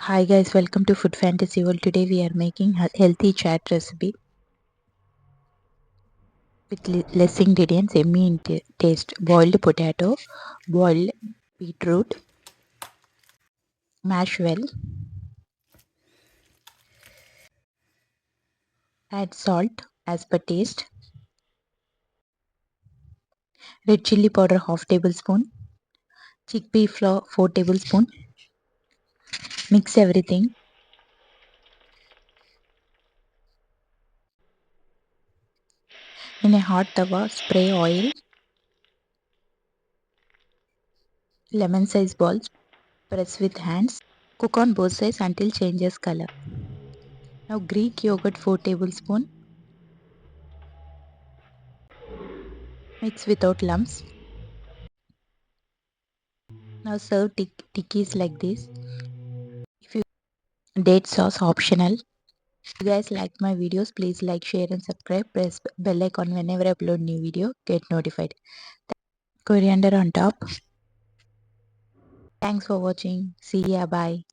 Hi guys, welcome to Food Fantasy World. Today we are making a healthy chat recipe with less ingredients, yummy in taste. Boiled potato, boiled beetroot, mash well, add salt as per taste, red chili powder half tablespoon, chickpea flour 4 tablespoon. Mix everything. In a hot tawa, spray oil, lemon size balls, press with hands. Cook on both sides until changes color. Now Greek yogurt 4 tablespoon. Mix without lumps. Now serve tikis like this. If you date sauce optional. If you guys like my videos, please like, share and subscribe. Press bell icon whenever I upload new video. Get notified. Coriander on top. Thanks for watching. See ya. Bye.